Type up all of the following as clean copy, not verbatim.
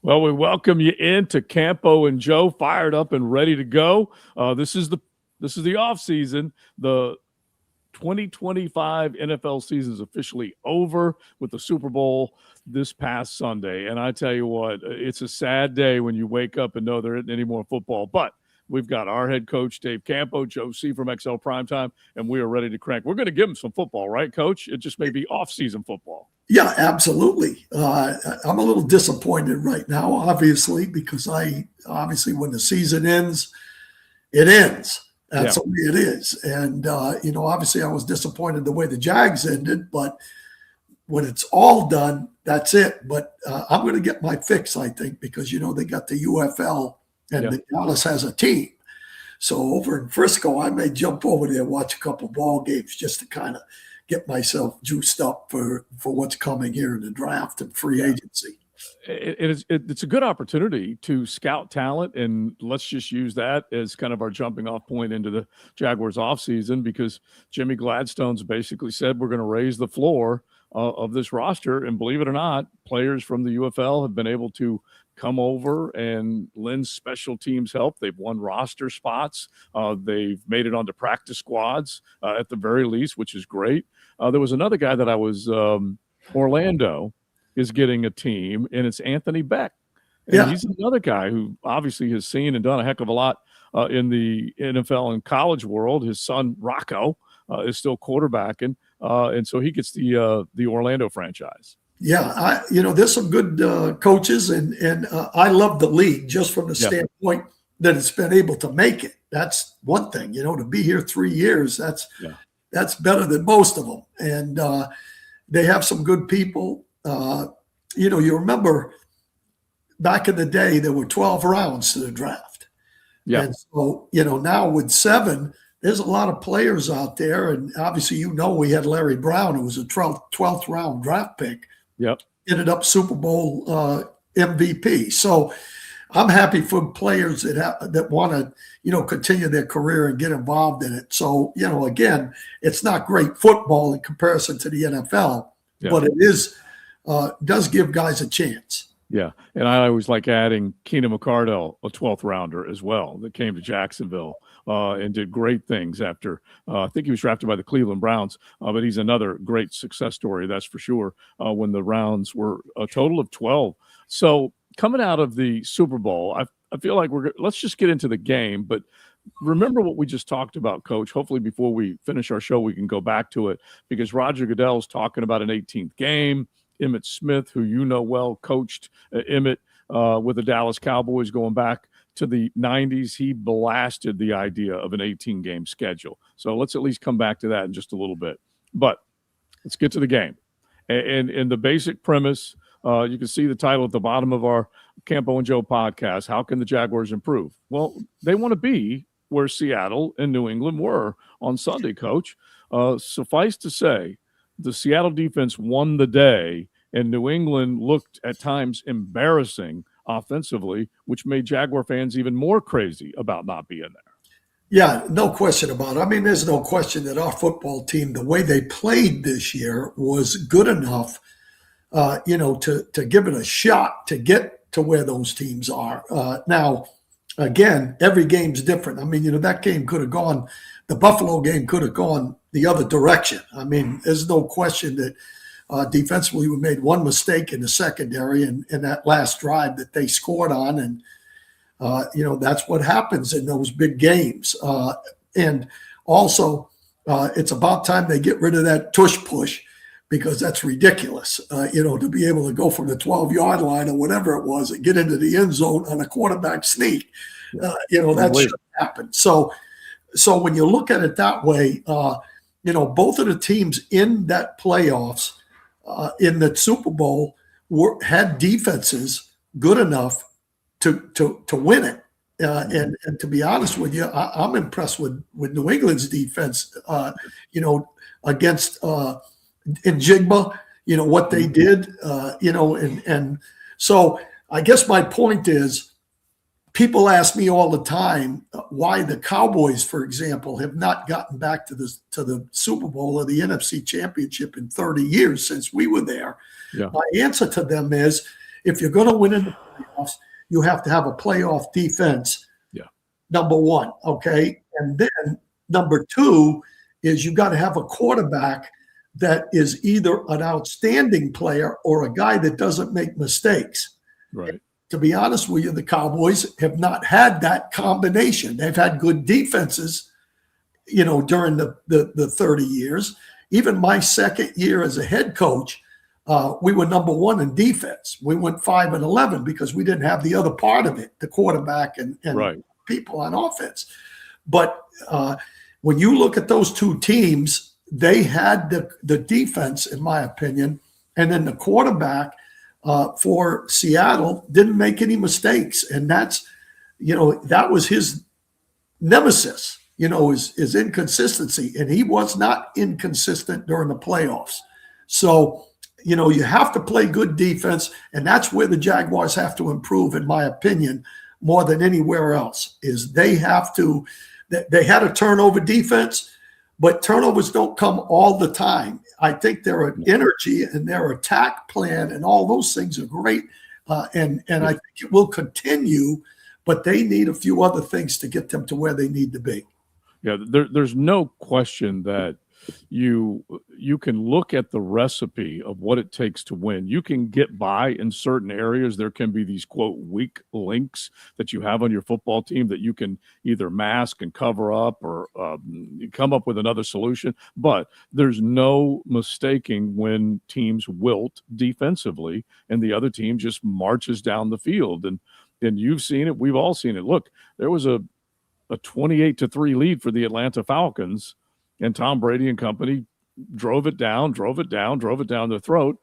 Well, we welcome you into Campo and Joe, fired up and ready to go. This is the off season. The 2025 NFL season is officially over with the Super Bowl this past Sunday. And I tell you what, it's a sad day when you wake up and know there isn't any more football. But we've got our head coach, Dave Campo, Joe C. from XL Primetime, and we are ready to crank. We're going to give him some football, right, Coach? It just may be off-season football. Yeah, absolutely. I'm a little disappointed right now, obviously, because when the season ends, it ends. That's the way it is. And, obviously I was disappointed the way the Jags ended, but when it's all done, that's it. But I'm going to get my fix, I think, because, they got the UFL and the Dallas has a team. So over in Frisco, I may jump over there and watch a couple ball games just to kind of get myself juiced up for what's coming here in the draft and free agency. It's a good opportunity to scout talent, and let's just use that as kind of our jumping off point into the Jaguars offseason, because Jimmy Gladstone's basically said we're going to raise the floor of this roster. And believe it or not, players from the UFL have been able to come over and lend special teams help. They've won roster spots. They've made it onto practice squads at the very least, which is great. There was another guy that I was Orlando is getting a team, and it's Anthony Beck. And he's another guy who obviously has seen and done a heck of a lot in the NFL and college world. His son, Rocco, is still quarterbacking, and so he gets the Orlando franchise. Yeah, there's some good coaches, and I love the league just from the standpoint that it's been able to make it. That's one thing, to be here 3 years, that's better than most of them. And they have some good people. You remember back in the day, there were 12 rounds to the draft. Yeah. And so, now with 7, there's a lot of players out there. And obviously, we had Larry Brown, who was a 12th round draft pick. Yep. Ended up Super Bowl MVP. So I'm happy for players that want to, continue their career and get involved in it. So, again, it's not great football in comparison to the NFL, but it is does give guys a chance. Yeah, and I always like adding Keenan McCardell, a 12th rounder as well, that came to Jacksonville and did great things after. I think he was drafted by the Cleveland Browns, but he's another great success story, that's for sure, when the rounds were a total of 12. So coming out of the Super Bowl, I feel like let's just get into the game, but remember what we just talked about, Coach. Hopefully before we finish our show, we can go back to it, because Roger Goodell's talking about an 18th game. Emmitt Smith, who well, coached Emmitt with the Dallas Cowboys going back to the 90s. He blasted the idea of an 18-game schedule. So let's at least come back to that in just a little bit. But let's get to the game. And the basic premise, you can see the title at the bottom of our Campo and Joe podcast, How Can the Jaguars Improve? Well, they want to be where Seattle and New England were on Sunday, Coach. Suffice to say, the Seattle defense won the day, and New England looked at times embarrassing offensively, which made Jaguar fans even more crazy about not being there. Yeah, no question about it. I mean, there's no question that our football team, the way they played this year, was good enough, to give it a shot to get to where those teams are. Now, again, every game's different. I mean, that game could have gone – the Buffalo game could have gone the other direction. I mean, there's no question that defensively we made one mistake in the secondary and that last drive that they scored on. And, that's what happens in those big games. And also, it's about time they get rid of that tush push, because that's ridiculous, to be able to go from the 12-yard line or whatever it was and get into the end zone on a quarterback sneak. That shouldn't happen. So when you look at it that way, both of the teams in that playoffs, in the Super Bowl, had defenses good enough to win it. And to be honest with you, I'm impressed with New England's defense. Against Njigba, what they did. And so I guess my point is, people ask me all the time why the Cowboys, for example, have not gotten back to the Super Bowl or the NFC Championship in 30 years since we were there. Yeah. My answer to them is if you're going to win in the playoffs, you have to have a playoff defense. Yeah. Number one, okay? And then number two is you got to have a quarterback that is either an outstanding player or a guy that doesn't make mistakes. Right. To be honest with you, the Cowboys have not had that combination. They've had good defenses, during the 30 years. Even my second year as a head coach, we were number one in defense. We went 5-11 because we didn't have the other part of it, the quarterback and right. people on offense. But when you look at those two teams, they had the defense, in my opinion, and then the quarterback for Seattle didn't make any mistakes. And that's, that was his nemesis, his inconsistency. And he was not inconsistent during the playoffs. So, you have to play good defense, and that's where the Jaguars have to improve, in my opinion, more than anywhere else, is they had a turnover defense, but turnovers don't come all the time. I think their energy and their attack plan and all those things are great, and I think it will continue, but they need a few other things to get them to where they need to be. Yeah, there's no question that you can look at the recipe of what it takes to win. You can get by in certain areas. There can be these, quote, weak links that you have on your football team that you can either mask and cover up or come up with another solution. But there's no mistaking when teams wilt defensively and the other team just marches down the field. And you've seen it. We've all seen it. Look, there was a 28-3 lead for the Atlanta Falcons, and Tom Brady and company drove it down their throat,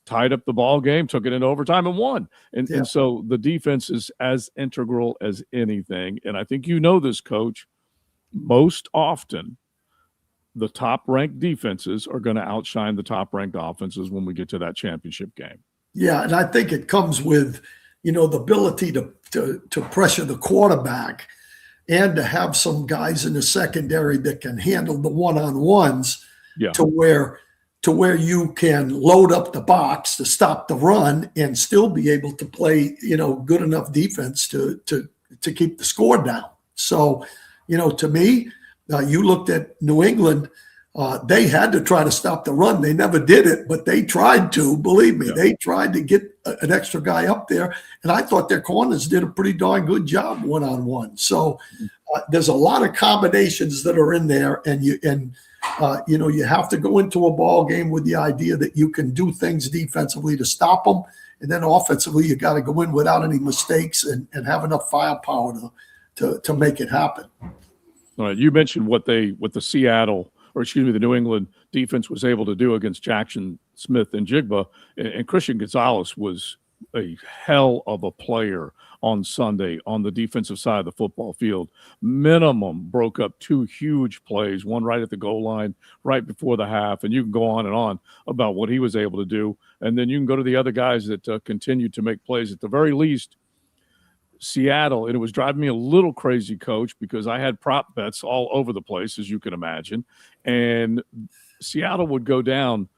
tied up the ball game, took it into overtime, and won. And so the defense is as integral as anything. And I think this, Coach, most often the top-ranked defenses are going to outshine the top-ranked offenses when we get to that championship game. Yeah, and I think it comes with, the ability to pressure the quarterback and to have some guys in the secondary that can handle the one-on-ones to where you can load up the box to stop the run and still be able to play, good enough defense to keep the score down. So, to me, you looked at New England, they had to try to stop the run. They never did it, but they tried to, believe me. They tried to get an extra guy up there, and I thought their corners did a pretty darn good job one-on-one. So there's a lot of combinations that are in there, and you have to go into a ball game with the idea that you can do things defensively to stop them, and then offensively you got to go in without any mistakes and have enough firepower to make it happen. All right, you mentioned what the New England defense was able to do against Jackson Smith and Jigba, and Christian Gonzalez was a hell of a player on Sunday on the defensive side of the football field. Minimum broke up two huge plays, one right at the goal line, right before the half, and you can go on and on about what he was able to do. And then you can go to the other guys that continued to make plays. At the very least, Seattle, and it was driving me a little crazy, Coach, because I had prop bets all over the place, as you can imagine, and Seattle would go down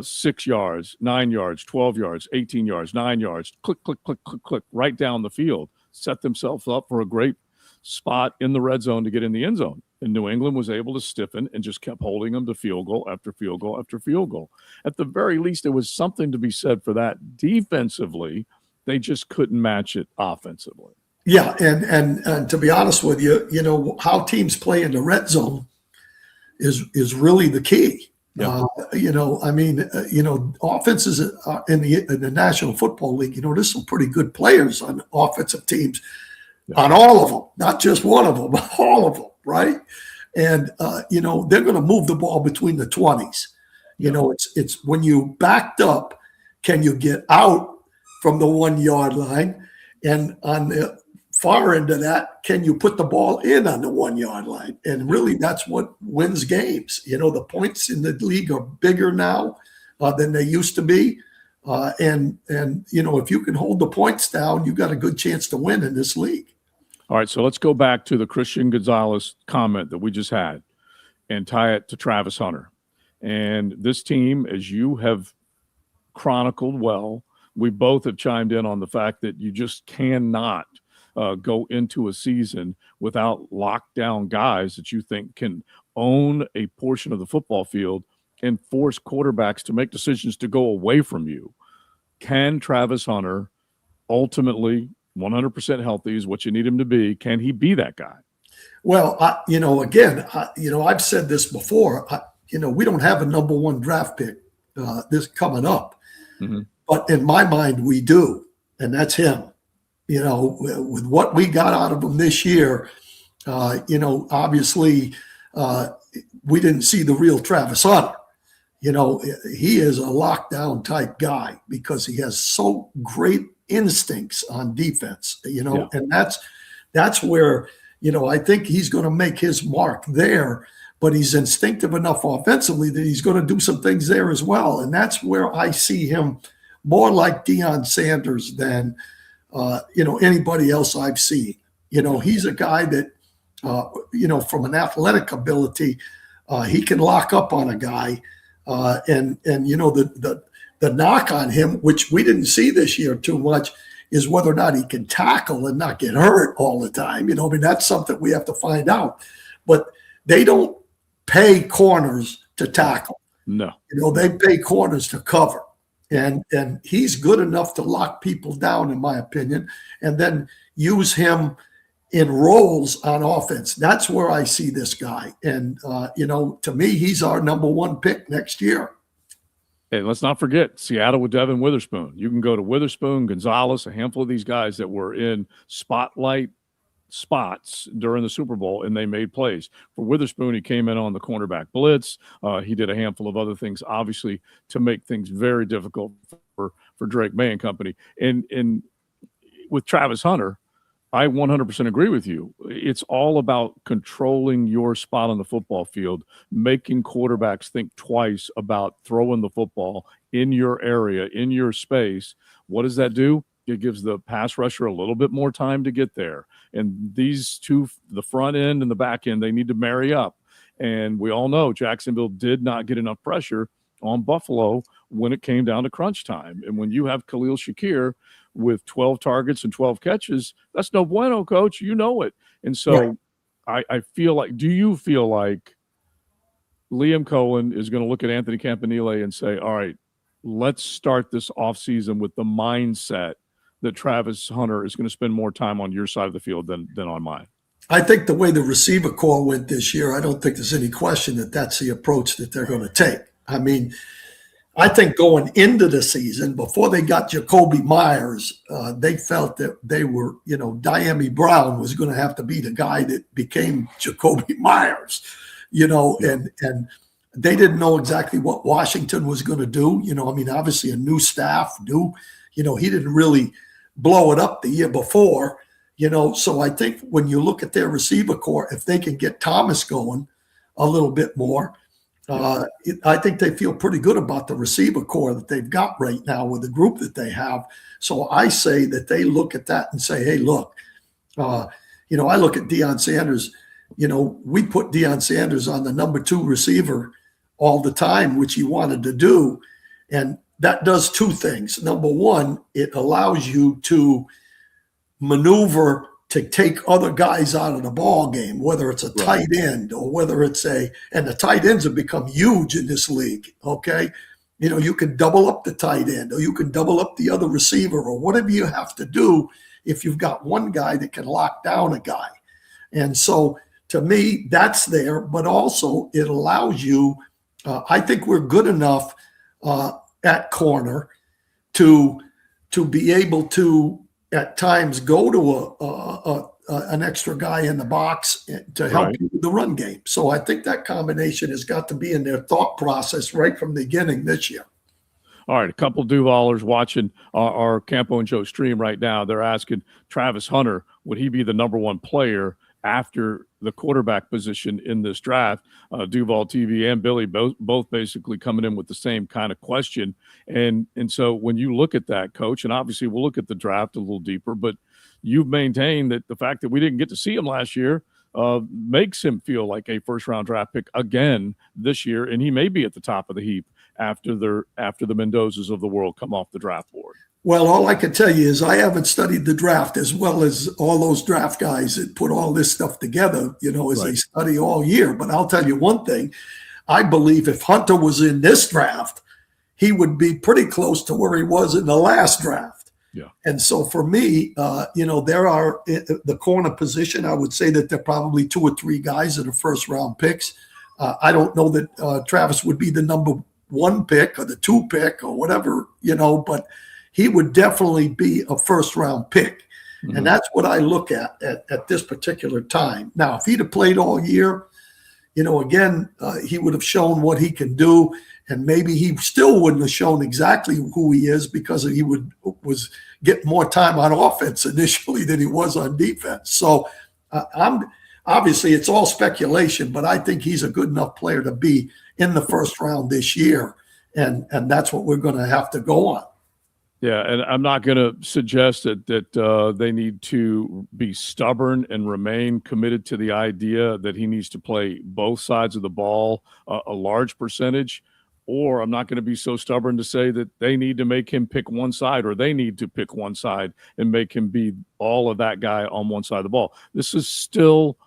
6 yards, 9 yards, 12 yards, 18 yards, 9 yards, click, click, click, click, click, right down the field, set themselves up for a great spot in the red zone to get in the end zone. And New England was able to stiffen and just kept holding them to field goal after field goal after field goal. At the very least, there was something to be said for that defensively. They just couldn't match it offensively. Yeah, and to be honest with you, how teams play in the red zone is really the key. Yeah. Offenses in the National Football League, there's some pretty good players on offensive teams, on all of them, not just one of them, all of them, right? And, they're going to move the ball between the 20s. It's when you backed up, can you get out from the 1 yard line? And on the far end of that, can you put the ball in on the 1 yard line? And really, that's what wins games. The points in the league are bigger now than they used to be. And if you can hold the points down, you've got a good chance to win in this league. All right, so let's go back to the Christian Gonzalez comment that we just had and tie it to Travis Hunter. And this team, as you have chronicled well, we both have chimed in on the fact that you just cannot go into a season without lockdown guys that you think can own a portion of the football field and force quarterbacks to make decisions to go away from you. Can Travis Hunter ultimately 100% healthy is what you need him to be? Can he be that guy? Well, I've said this before. We don't have a number one draft pick this coming up, but in my mind, we do, and that's him. With what we got out of him this year, obviously we didn't see the real Travis Hunter. He is a lockdown type guy because he has so great instincts on defense, and that's where, I think he's going to make his mark there, but he's instinctive enough offensively that he's going to do some things there as well. And that's where I see him more like Deion Sanders than, anybody else I've seen. He's a guy that, from an athletic ability, he can lock up on a guy. The knock on him, which we didn't see this year too much, is whether or not he can tackle and not get hurt all the time. That's something we have to find out. But they don't pay corners to tackle. No. They pay corners to cover. And he's good enough to lock people down, in my opinion, and then use him in roles on offense. That's where I see this guy. And, to me, he's our number one pick next year. Hey, let's not forget Seattle with Devin Witherspoon. You can go to Witherspoon, Gonzalez, a handful of these guys that were in spotlight spots during the Super Bowl, and they made plays. For Witherspoon, he came in on the cornerback blitz. He did a handful of other things, obviously, to make things very difficult for Drake May and company. And with Travis Hunter, I 100% agree with you. It's all about controlling your spot on the football field, making quarterbacks think twice about throwing the football in your area, in your space. What does that do? It gives the pass rusher a little bit more time to get there. And these two, the front end and the back end, they need to marry up. And we all know Jacksonville did not get enough pressure on Buffalo when it came down to crunch time. And when you have Khalil Shakir with 12 targets and 12 catches, that's no bueno, coach. You know it. And so I feel like, do you feel like Liam Cohen is going to look at Anthony Campanile and say, all right, let's start this offseason with the mindset that Travis Hunter is going to spend more time on your side of the field than on mine? I think the way the receiver core went this year, I don't think there's any question that that's the approach that they're going to take. I mean, I think going into the season, before they got Jacoby Myers, they felt that they were, Diami Brown was going to have to be the guy that became Jacoby Myers, and they didn't know exactly what Washington was going to do. Obviously a new staff, he didn't really blow it up the year before, so I think when you look at their receiver core, if they can get Thomas going a little bit more, I think they feel pretty good about the receiver core that they've got right now with the group that they have. So I say that they look at that and say, hey, look, I look at Deion Sanders, we put Deion Sanders on the number 2 receiver all the time, which he wanted to do. And that does 2 things. Number one, it allows you to maneuver to take other guys out of the ball game, whether it's a tight end or whether it's and the tight ends have become huge in this league. Okay. You can double up the tight end or you can double up the other receiver or whatever you have to do if you've got one guy that can lock down a guy. And so to me, that's there, but also it allows you, I think we're good enough at corner to be able to at times go to an extra guy in the box to help you with the run game. So I think that combination has got to be in their thought process right from the beginning this year. All right, a couple of DUUUVALers watching our Campo and Joe stream right now. They're asking Travis Hunter, would he be the number 1 player after the quarterback position in this draft? Duval TV and Billy both basically coming in with the same kind of question. And so when you look at that, Coach, and obviously we'll look at the draft a little deeper, but you've maintained that the fact that we didn't get to see him last year makes him feel like a first-round draft pick again this year, and he may be at the top of the heap after the Mendozas of the world come off the draft board. Well, all I can tell you is I haven't studied the draft as well as all those draft guys that put all this stuff together, as Right. they study all year. But I'll tell you one thing. I believe if Hunter was in this draft, he would be pretty close to where he was in the last draft. Yeah. And so for me, there are the corner position. I would say that there are probably 2 or 3 guys that are first round picks. I don't know that Travis would be the number 1 pick or the 2 pick or whatever, but he would definitely be a first round pick. Mm-hmm. And that's what I look at this particular time. Now, if he'd have played all year, again, he would have shown what he can do. And maybe he still wouldn't have shown exactly who he is because he was getting more time on offense initially than he was on defense. So obviously it's all speculation, but I think he's a good enough player to be in the first round this year. And that's what we're going to have to go on. Yeah, and I'm not going to suggest that they need to be stubborn and remain committed to the idea that he needs to play both sides of the ball a large percentage, or I'm not going to be so stubborn to say that they need to make him pick one side, or they need to pick one side and make him be all of that guy on one side of the ball. This is still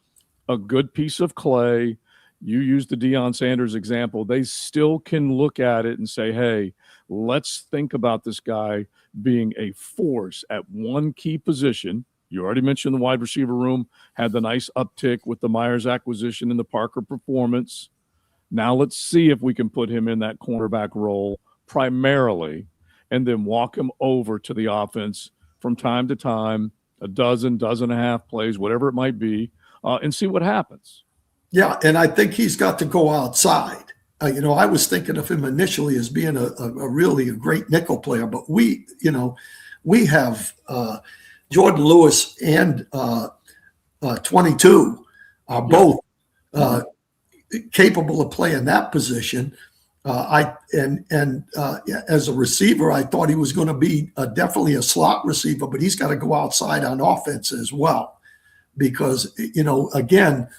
a good piece of clay. You use the Deion Sanders example. They still can look at it and say, hey, let's think about this guy being a force at one key position. You already mentioned the wide receiver room had the nice uptick with the Myers acquisition and the Parker performance. Now let's see if we can put him in that cornerback role primarily and then walk him over to the offense from time to time, a dozen and a half plays, whatever it might be, and see what happens. Yeah, and I think he's got to go outside. I was thinking of him initially as being a really great nickel player, but we have Jordan Lewis and 22 are both capable of playing that position. As a receiver, I thought he was going to be definitely a slot receiver, but he's got to go outside on offense as well, because again,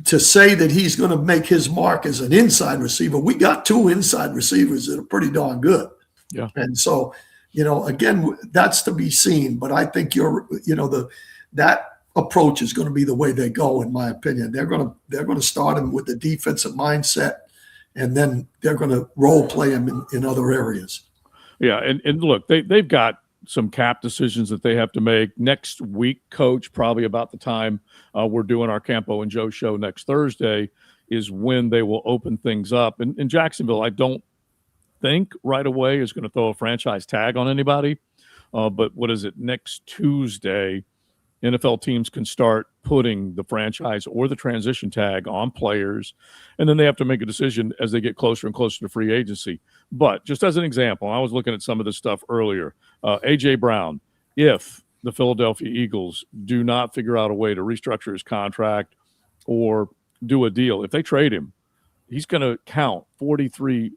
to say that he's going to make his mark as an inside receiver, we got 2 inside receivers that are pretty darn good. Yeah. And so, again, that's to be seen. But I think that approach is going to be the way they go, in my opinion. They're going to start him with the defensive mindset, and then they're going to role play him in other areas. Yeah, and look, they've got some cap decisions that they have to make next week, Coach. Probably about the time we're doing our Campo and Joe show next Thursday is when they will open things up. And in Jacksonville, I don't think right away is going to throw a franchise tag on anybody. But what is it? Next Tuesday, NFL teams can start putting the franchise or the transition tag on players, and then they have to make a decision as they get closer and closer to free agency. But just as an example, I was looking at some of this stuff earlier. A.J. Brown, if the Philadelphia Eagles do not figure out a way to restructure his contract or do a deal, if they trade him, he's going to count $43+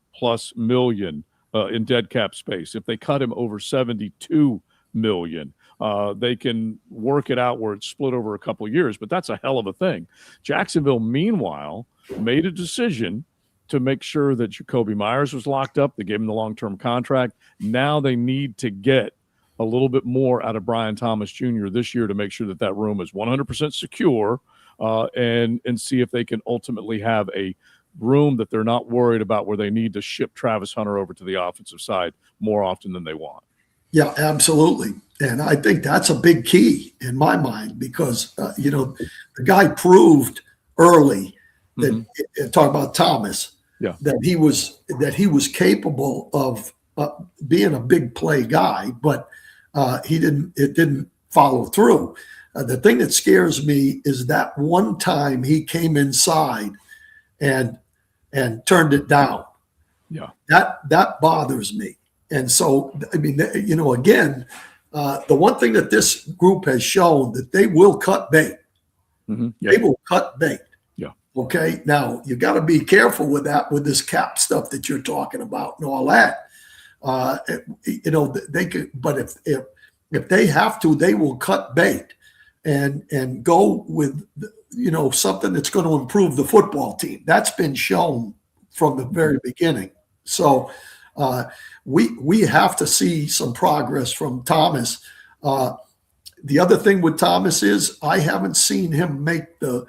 million in dead cap space. If they cut him over $72 million, they can work it out where it's split over a couple of years, but that's a hell of a thing. Jacksonville, meanwhile, made a decision to make sure that Jacoby Myers was locked up. They gave him the long-term contract. Now they need to get a little bit more out of Brian Thomas Jr. this year to make sure that that room is 100% secure and see if they can ultimately have a room that they're not worried about where they need to ship Travis Hunter over to the offensive side more often than they want. Yeah, absolutely. And I think that's a big key in my mind because, the guy proved early that, talk about Thomas, that he was capable of being a big play guy, but it didn't follow through. The thing that scares me is that one time he came inside and turned it down. Yeah. That bothers me. And so, I mean, again, the one thing that this group has shown that they will cut bait. Mm-hmm. Yeah. They will cut bait. Yeah. Okay. Now you got to be careful with that, with this cap stuff that you're talking about and all that. They could, but if they have to, they will cut bait and go with, something that's going to improve the football team. That's been shown from the very beginning. So, We have to see some progress from Thomas. The other thing with Thomas is I haven't seen him make the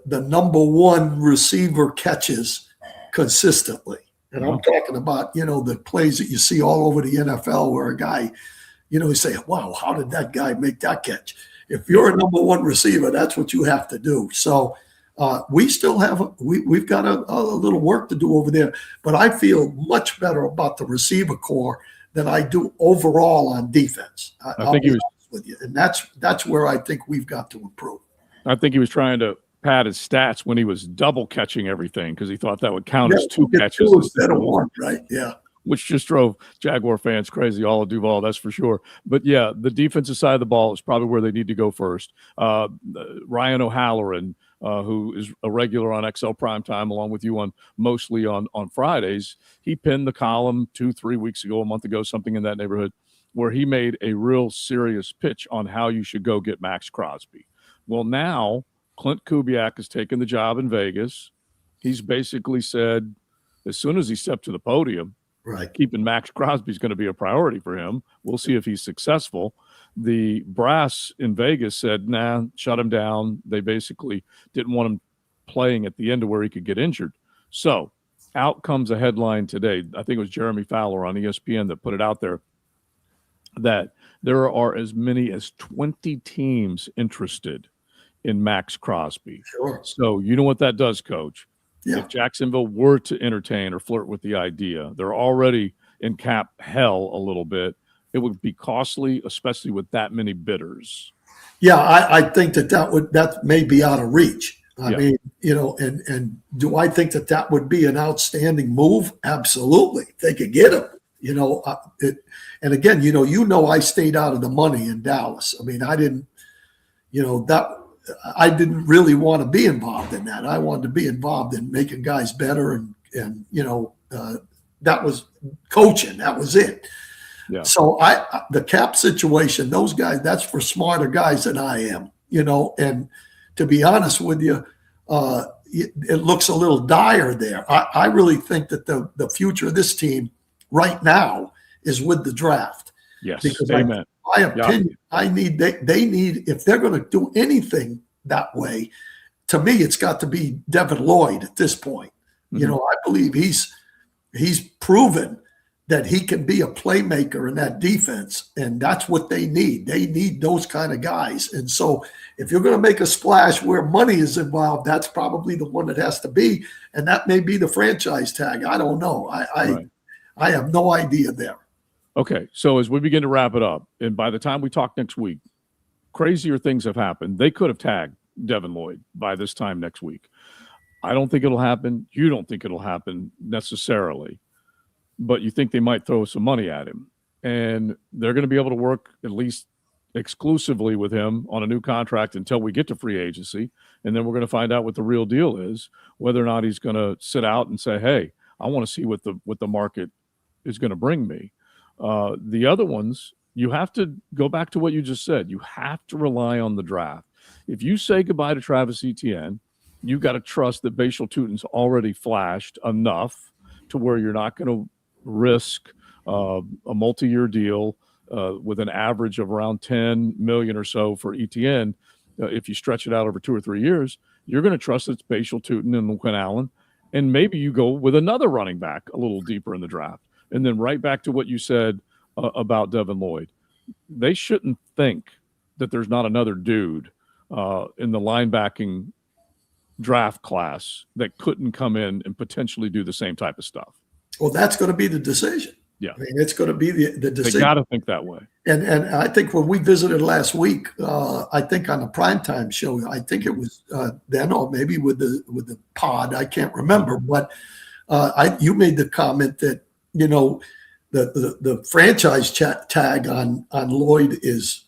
number one receiver catches consistently. And I'm talking about, the plays that you see all over the NFL where a guy, you say, wow, how did that guy make that catch? If you're a number one receiver, that's what you have to do. So we still have we've got a little work to do over there, but I feel much better about the receiver core than I do overall on defense. I think he was with you, and that's where I think we've got to improve. I think he was trying to pad his stats when he was double catching everything because he thought that would count as two catches instead of one, right? Yeah. Which just drove Jaguar fans crazy, all of Duval, that's for sure. But yeah, the defensive side of the ball is probably where they need to go first. Ryan O'Halloran, who is a regular on XL Primetime, along with you on mostly on Fridays, he pinned the column 2-3 weeks ago, a month ago, something in that neighborhood, where he made a real serious pitch on how you should go get Max Crosby. Well, now Clint Kubiak has taken the job in Vegas. He's basically said, as soon as he stepped to the podium, right, keeping Max Crosby is going to be a priority for him. We'll see if he's successful. The brass in Vegas said, nah, shut him down. They basically didn't want him playing at the end of where he could get injured. So out comes a headline today. I think it was Jeremy Fowler on ESPN that put it out there that there are as many as 20 teams interested in Max Crosby. Sure. So you know what that does, Coach? Yeah. If Jacksonville were to entertain or flirt with the idea, they're already in cap hell a little bit. It would be costly, especially with that many bidders. Yeah, I think that may be out of reach. I mean, and do I think that would be an outstanding move? Absolutely. They could get him. And again, I stayed out of the money in Dallas. I mean, I didn't really want to be involved in that. I wanted to be involved in making guys better and that was coaching. That was it. Yeah. So the cap situation, those guys, that's for smarter guys than I am, and to be honest with you, it looks a little dire there. I really think that the future of this team right now is with the draft. Yes. Because amen. My opinion, they need, if they're going to do anything that way, to me, it's got to be Devin Lloyd at this point. Mm-hmm. I believe he's proven that he can be a playmaker in that defense, and that's what they need. They need those kind of guys. And so if you're going to make a splash where money is involved, that's probably the one that has to be, and that may be the franchise tag. I don't know. I have no idea there. Okay, so as we begin to wrap it up, and by the time we talk next week, crazier things have happened. They could have tagged Devin Lloyd by this time next week. I don't think it'll happen. You don't think it'll happen necessarily, but you think they might throw some money at him. And they're going to be able to work at least exclusively with him on a new contract until we get to free agency. And then we're going to find out what the real deal is, whether or not he's going to sit out and say, hey, I want to see what the market is going to bring me. The other ones, you have to go back to what you just said. You have to rely on the draft. If you say goodbye to Travis Etienne, you've got to trust that Bashal Tutin's already flashed enough to where you're not going to risk a multi-year deal with an average of around $10 million or so for Etienne. If you stretch it out over 2 or 3 years, you're going to trust it's Bashal Tutin and Quinn Allen, and maybe you go with another running back a little deeper in the draft. And then right back to what you said about Devin Lloyd. They shouldn't think that there's not another dude in the linebacking draft class that couldn't come in and potentially do the same type of stuff. Well, that's going to be the decision. Yeah. I mean, it's going to be the decision. They got to think that way. And I think when we visited last week, I think on the primetime show, I think it was then, or maybe with the pod, I can't remember, but you made the comment that, the franchise tag on Lloyd is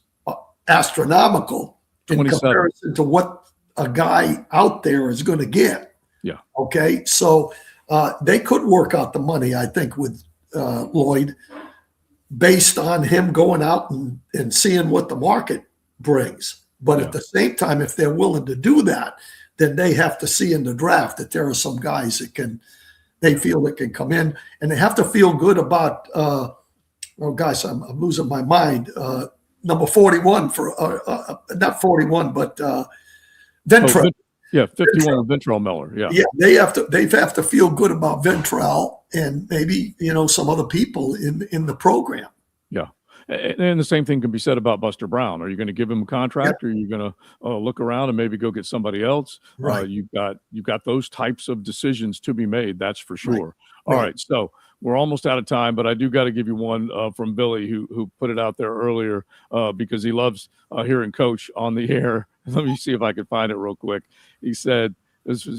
astronomical in comparison to what a guy out there is going to get. Yeah. Okay. So they could work out the money, I think, with Lloyd based on him going out and seeing what the market brings. But at the same time, if they're willing to do that, then they have to see in the draft that there are some guys that they feel that can come in, and they have to feel good about. Oh gosh, I'm losing my mind. Number 41 for not 41, but Ventrell. Yeah, 51 with Ventrell Miller. Yeah, yeah, they have to feel good about Ventrell and maybe some other people in the program. Yeah. And the same thing can be said about Buster Brown. Are you going to give him a contract, or are you going to look around and maybe go get somebody else? Right. You've got those types of decisions to be made. That's for sure. Right. All right. So we're almost out of time, but I do got to give you one from Billy, who put it out there earlier because he loves hearing Coach on the air. Let me see if I can find it real quick. He said,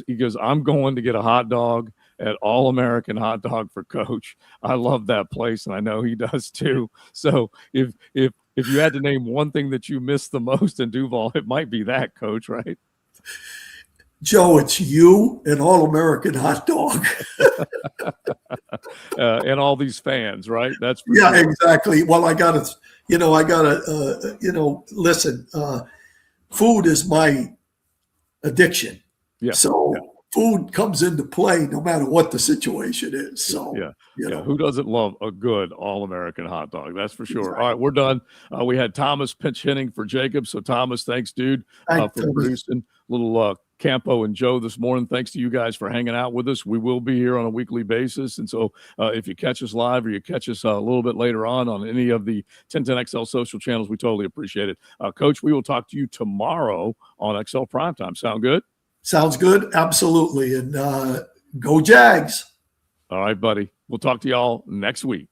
he goes, "I'm going to get a hot dog at All American Hot Dog for Coach. I love that place, and I know he does too." So if you had to name one thing that you miss the most in Duval, it might be that, Coach, right? Joe, it's you and All American Hot Dog. And all these fans, right? That's for yeah, sure. Exactly. Well, I gotta listen. Food is my addiction. Yeah. So food comes into play no matter what the situation is. So who doesn't love a good All-American hot dog? That's for sure. Exactly. All right, we're done. We had Thomas pinch hitting for Jacob. So Thomas, thanks, dude, for producing little Campo and Joe this morning. Thanks to you guys for hanging out with us. We will be here on a weekly basis. And so if you catch us live or you catch us a little bit later on any of the 1010XL social channels, we totally appreciate it. Coach, we will talk to you tomorrow on XL Primetime. Sound good? Sounds good. Absolutely. And go Jags. All right, buddy. We'll talk to y'all next week.